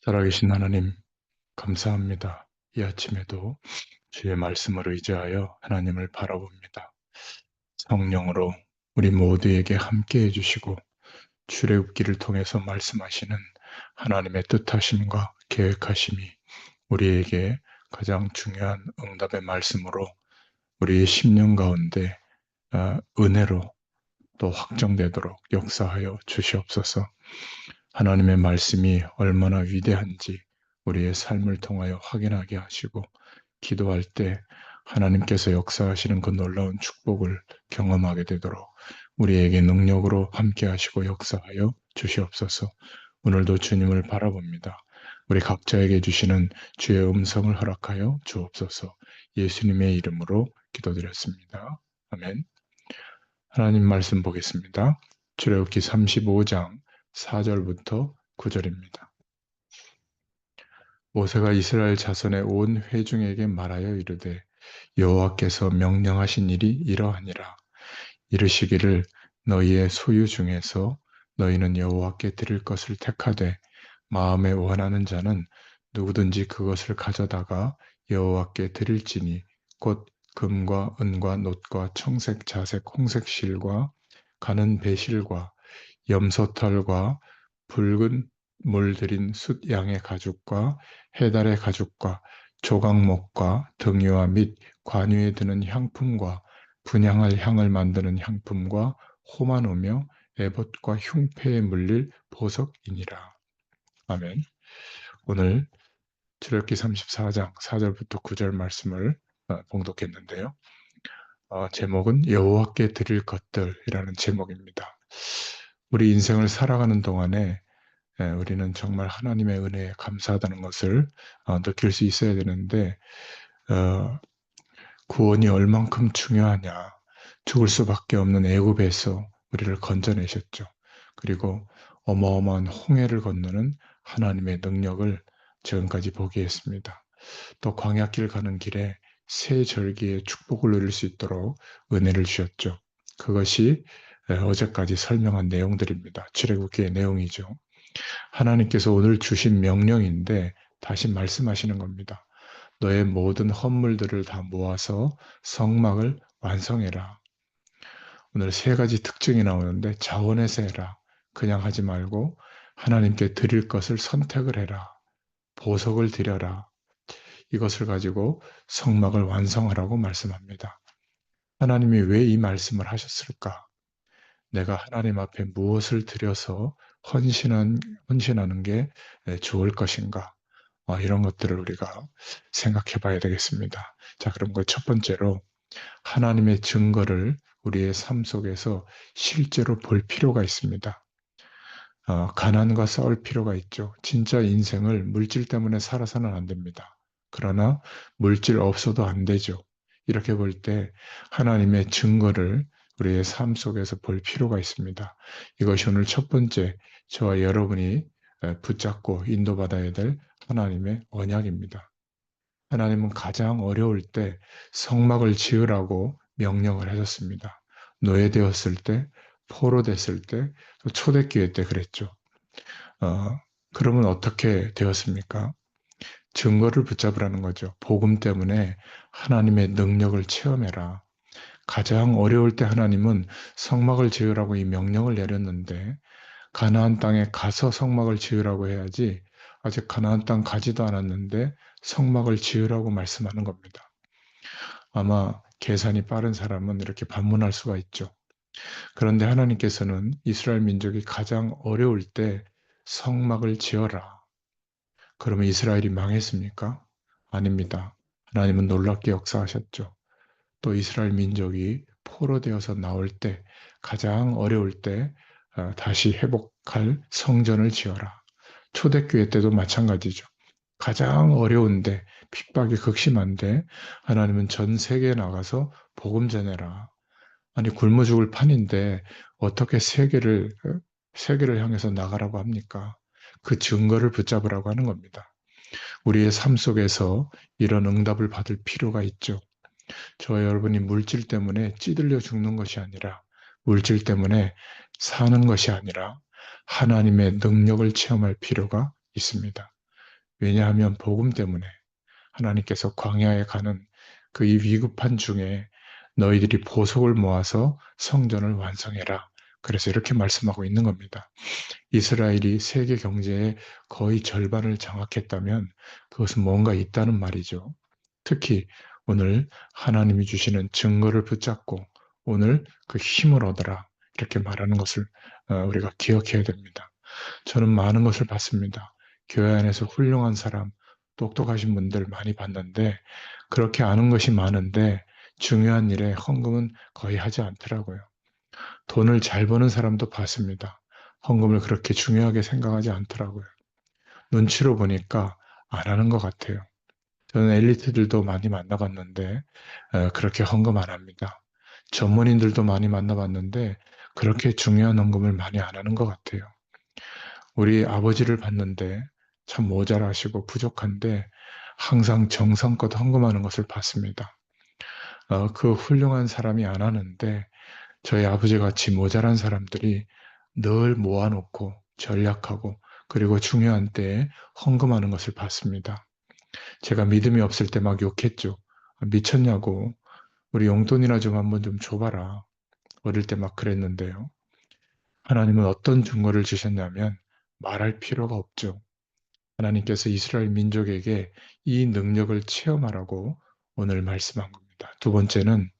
살아계신 하나님, 감사합니다. 이 아침에도 주의 말씀을 의지하여 하나님을 바라봅니다. 성령으로 우리 모두에게 함께 해주시고 출애굽기를 통해서 말씀하시는 하나님의 뜻하심과 계획하심이 우리에게 가장 중요한 응답의 말씀으로 우리의 심령 가운데 은혜로 또 확정되도록 역사하여 주시옵소서. 하나님의 말씀이 얼마나 위대한지 우리의 삶을 통하여 확인하게 하시고 기도할 때 하나님께서 역사하시는 그 놀라운 축복을 경험하게 되도록 우리에게 능력으로 함께 하시고 역사하여 주시옵소서. 오늘도 주님을 바라봅니다. 우리 각자에게 주시는 주의 음성을 허락하여 주옵소서. 예수님의 이름으로 기도드렸습니다. 아멘. 하나님 말씀 보겠습니다. 출애굽기 35장 4절부터 9절입니다. 모세가 이스라엘 자손의 온 회중에게 말하여 이르되 여호와께서 명령하신 일이 이러하니라. 이르시기를 너희의 소유 중에서 너희는 여호와께 드릴 것을 택하되 마음에 원하는 자는 누구든지 그것을 가져다가 여호와께 드릴지니 곧 금과 은과 놋과 청색 자색 홍색 실과 가는 배실과 염소털과 붉은 물들인 숫 양의 가죽과 해달의 가죽과 조각목과 등유와 및 관유에 드는 향품과 분향할 향을 만드는 향품과 호마노며 에봇과 흉패에 물릴 보석이니라. 아멘. 오늘 출애굽기 34장 4절부터 9절 말씀을 봉독했는데요. 제목은 여호와께 드릴 것들이라는 제목입니다. 우리 인생을 살아가는 동안에 우리는 정말 하나님의 은혜에 감사하다는 것을 느낄 수 있어야 되는데 어, 구원이 얼만큼 중요하냐. 죽을 수밖에 없는 애굽에서 우리를 건져내셨죠. 그리고 어마어마한 홍해를 건너는 하나님의 능력을 지금까지 보게 했습니다. 또 광야길 가는 길에 새 절기의 축복을 누릴 수 있도록 은혜를 주셨죠. 그것이 어제까지 설명한 내용들입니다. 출애굽기의 내용이죠. 하나님께서 오늘 주신 명령인데 다시 말씀하시는 겁니다. 너의 모든 헌물들을 다 모아서 성막을 완성해라. 오늘 세 가지 특징이 나오는데 자원해서 해라. 그냥 하지 말고 하나님께 드릴 것을 선택을 해라. 보석을 드려라. 이것을 가지고 성막을 완성하라고 말씀합니다. 하나님이 왜 이 말씀을 하셨을까? 내가 하나님 앞에 무엇을 드려서 헌신하는 게 좋을 것인가? 이런 것들을 우리가 생각해 봐야 되겠습니다. 자, 그럼 그 첫 번째로 하나님의 증거를 우리의 삶 속에서 실제로 볼 필요가 있습니다. 가난과 싸울 필요가 있죠. 진짜 인생을 물질 때문에 살아서는 안 됩니다. 그러나 물질 없어도 안 되죠. 이렇게 볼 때 하나님의 증거를 우리의 삶 속에서 볼 필요가 있습니다. 이것이 오늘 첫 번째 저와 여러분이 붙잡고 인도받아야 될 하나님의 언약입니다. 하나님은 가장 어려울 때 성막을 지으라고 명령을 하셨습니다. 노예되었을 때, 포로됐을 때, 또 초대기회 때 그랬죠. 어, 그러면 어떻게 되었습니까? 증거를 붙잡으라는 거죠. 복음 때문에 하나님의 능력을 체험해라. 가장 어려울 때 하나님은 성막을 지으라고 이 명령을 내렸는데 가나안 땅에 가서 성막을 지으라고 해야지 아직 가나안 땅 가지도 않았는데 성막을 지으라고 말씀하는 겁니다. 아마 계산이 빠른 사람은 이렇게 반문할 수가 있죠. 그런데 하나님께서는 이스라엘 민족이 가장 어려울 때 성막을 지어라. 그러면 이스라엘이 망했습니까? 아닙니다. 하나님은 놀랍게 역사하셨죠. 또 이스라엘 민족이 포로되어서 나올 때 가장 어려울 때 다시 회복할 성전을 지어라. 초대교회 때도 마찬가지죠. 가장 어려운데 핍박이 극심한데 하나님은 전 세계에 나가서 복음 전해라. 아니 굶어 죽을 판인데 어떻게 세계를 향해서 나가라고 합니까? 그 증거를 붙잡으라고 하는 겁니다. 우리의 삶 속에서 이런 응답을 받을 필요가 있죠. 저와 여러분이 물질 때문에 찌들려 죽는 것이 아니라 물질 때문에 사는 것이 아니라 하나님의 능력을 체험할 필요가 있습니다. 왜냐하면 복음 때문에 하나님께서 광야에 가는 그 이 위급한 중에 너희들이 보석을 모아서 성전을 완성해라. 그래서 이렇게 말씀하고 있는 겁니다. 이스라엘이 세계 경제의 거의 절반을 장악했다면 그것은 뭔가 있다는 말이죠. 특히 오늘 하나님이 주시는 증거를 붙잡고 오늘 그 힘을 얻어라. 이렇게 말하는 것을 우리가 기억해야 됩니다. 저는 많은 것을 봤습니다. 교회 안에서 훌륭한 사람, 똑똑하신 분들 많이 봤는데 그렇게 아는 것이 많은데 중요한 일에 헌금은 거의 하지 않더라고요. 돈을 잘 버는 사람도 봤습니다. 헌금을 그렇게 중요하게 생각하지 않더라고요. 눈치로 보니까 안 하는 것 같아요. 저는 엘리트들도 많이 만나봤는데 그렇게 헌금 안 합니다. 전문인들도 많이 만나봤는데 그렇게 중요한 헌금을 많이 안 하는 것 같아요. 우리 아버지를 봤는데 참 모자라시고 부족한데 항상 정성껏 헌금하는 것을 봤습니다. 그 훌륭한 사람이 안 하는데 저희 아버지 같이 모자란 사람들이 늘 모아놓고 전략하고 그리고 중요한 때에 헌금하는 것을 봤습니다. 제가 믿음이 없을 때 막 욕했죠. 미쳤냐고. 우리 용돈이나 좀 한번 좀 줘봐라. 어릴 때 막 그랬는데요. 하나님은 어떤 증거를 주셨냐면 말할 필요가 없죠. 하나님께서 이스라엘 민족에게 이 능력을 체험하라고 오늘 말씀한 겁니다. 두 번째는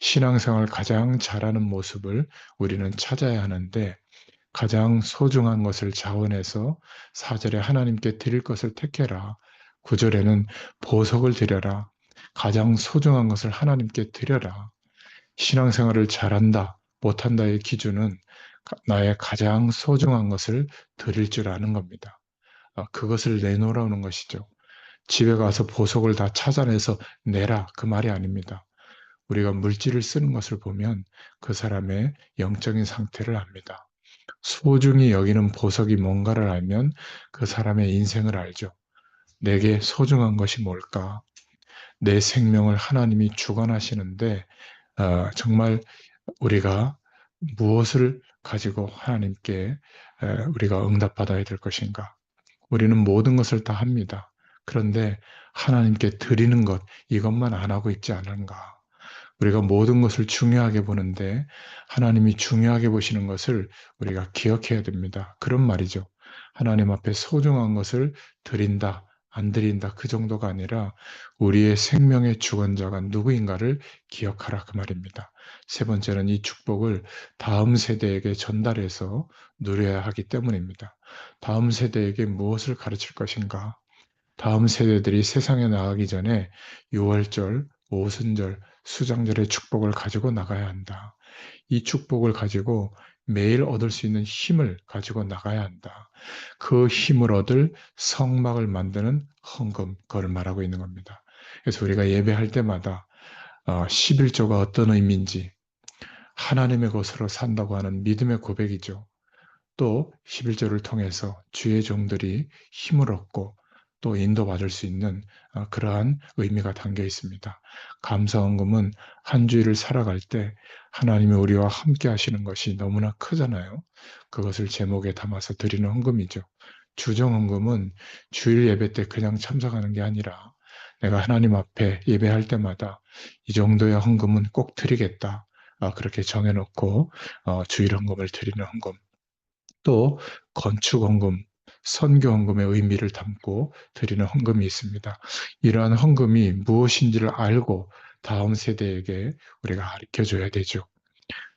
신앙생활 가장 잘하는 모습을 우리는 찾아야 하는데 가장 소중한 것을 자원해서 4절에 하나님께 드릴 것을 택해라. 9절에는 보석을 드려라. 가장 소중한 것을 하나님께 드려라. 신앙생활을 잘한다, 못한다의 기준은 나의 가장 소중한 것을 드릴 줄 아는 겁니다. 그것을 내놓으라는 것이죠. 집에 가서 보석을 다 찾아내서 내라. 그 말이 아닙니다. 우리가 물질을 쓰는 것을 보면 그 사람의 영적인 상태를 압니다. 소중히 여기는 보석이 뭔가를 알면 그 사람의 인생을 알죠. 내게 소중한 것이 뭘까? 내 생명을 하나님이 주관하시는데 정말 우리가 무엇을 가지고 하나님께 우리가 응답받아야 될 것인가? 우리는 모든 것을 다 합니다. 그런데 하나님께 드리는 것, 이것만 안 하고 있지 않은가? 우리가 모든 것을 중요하게 보는데 하나님이 중요하게 보시는 것을 우리가 기억해야 됩니다. 그런 말이죠. 하나님 앞에 소중한 것을 드린다, 안 드린다 그 정도가 아니라 우리의 생명의 주권자가 누구인가를 기억하라 그 말입니다. 세 번째는 이 축복을 다음 세대에게 전달해서 누려야 하기 때문입니다. 다음 세대에게 무엇을 가르칠 것인가? 다음 세대들이 세상에 나가기 전에 유월절, 오순절, 수장절의 축복을 가지고 나가야 한다. 이 축복을 가지고 매일 얻을 수 있는 힘을 가지고 나가야 한다. 그 힘을 얻을 성막을 만드는 헌금, 그걸 말하고 있는 겁니다. 그래서 우리가 예배할 때마다 11조가 어떤 의미인지 하나님의 것으로 산다고 하는 믿음의 고백이죠. 또 11조를 통해서 주의 종들이 힘을 얻고 또 인도받을 수 있는 그러한 의미가 담겨 있습니다. 감사헌금은 한 주일을 살아갈 때 하나님이 우리와 함께 하시는 것이 너무나 크잖아요. 그것을 제목에 담아서 드리는 헌금이죠. 주정헌금은 주일 예배 때 그냥 참석하는 게 아니라 내가 하나님 앞에 예배할 때마다 이 정도의 헌금은 꼭 드리겠다. 그렇게 정해놓고 주일 헌금을 드리는 헌금. 또 건축 헌금, 선교 헌금의 의미를 담고 드리는 헌금이 있습니다. 이러한 헌금이 무엇인지를 알고 다음 세대에게 우리가 가르쳐 줘야 되죠.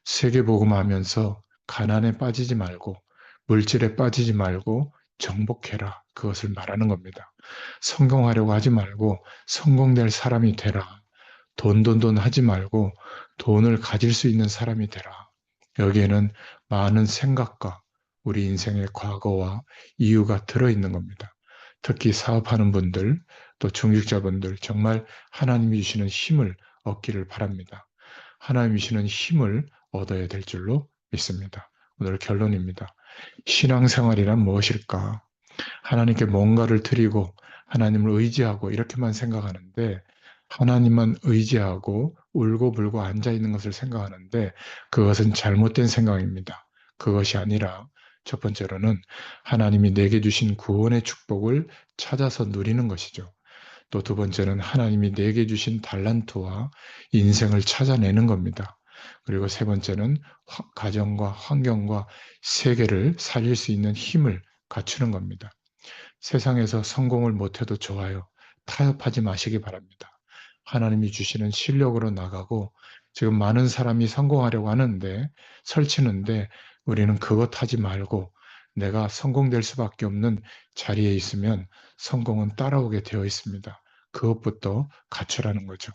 세계복음하면서 가난에 빠지지 말고 물질에 빠지지 말고 정복해라. 그것을 말하는 겁니다. 성공하려고 하지 말고 성공될 사람이 되라. 돈 하지 말고 돈을 가질 수 있는 사람이 되라. 여기에는 많은 생각과 우리 인생의 과거와 이유가 들어있는 겁니다. 특히 사업하는 분들, 또 중직자분들 정말 하나님이 주시는 힘을 얻기를 바랍니다. 하나님이 주시는 힘을 얻어야 될 줄로 믿습니다. 오늘 결론입니다. 신앙생활이란 무엇일까? 하나님께 뭔가를 드리고 하나님을 의지하고 이렇게만 생각하는데 하나님만 의지하고 울고불고 앉아 있는 것을 생각하는데 그것은 잘못된 생각입니다. 그것이 아니라 첫 번째로는 하나님이 내게 주신 구원의 축복을 찾아서 누리는 것이죠. 또 두 번째는 하나님이 내게 주신 달란트와 인생을 찾아내는 겁니다. 그리고 세 번째는 가정과 환경과 세계를 살릴 수 있는 힘을 갖추는 겁니다. 세상에서 성공을 못해도 좋아요. 타협하지 마시기 바랍니다. 하나님이 주시는 실력으로 나가고 지금 많은 사람이 성공하려고 하는데 설치는데 우리는 그것 하지 말고 내가 성공될 수밖에 없는 자리에 있으면 성공은 따라오게 되어 있습니다. 그것부터 갖추라는 거죠.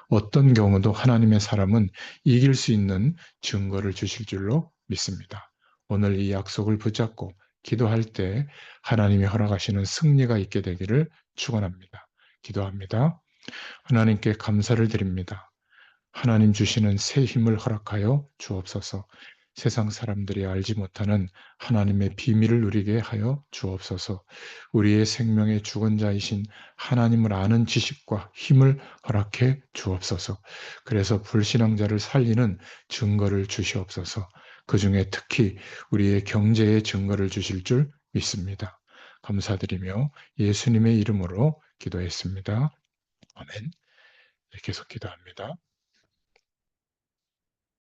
어떤 경우도 하나님의 사람은 이길 수 있는 증거를 주실 줄로 믿습니다. 오늘 이 약속을 붙잡고 기도할 때 하나님이 허락하시는 승리가 있게 되기를 축원합니다. 기도합니다. 하나님께 감사를 드립니다. 하나님 주시는 새 힘을 허락하여 주옵소서. 세상 사람들이 알지 못하는 하나님의 비밀을 누리게 하여 주옵소서. 우리의 생명의 주권자이신 하나님을 아는 지식과 힘을 허락해 주옵소서. 그래서 불신앙자를 살리는 증거를 주시옵소서. 그 중에 특히 우리의 경제의 증거를 주실 줄 믿습니다. 감사드리며 예수님의 이름으로 기도했습니다. 아멘. 네, 계속 기도합니다.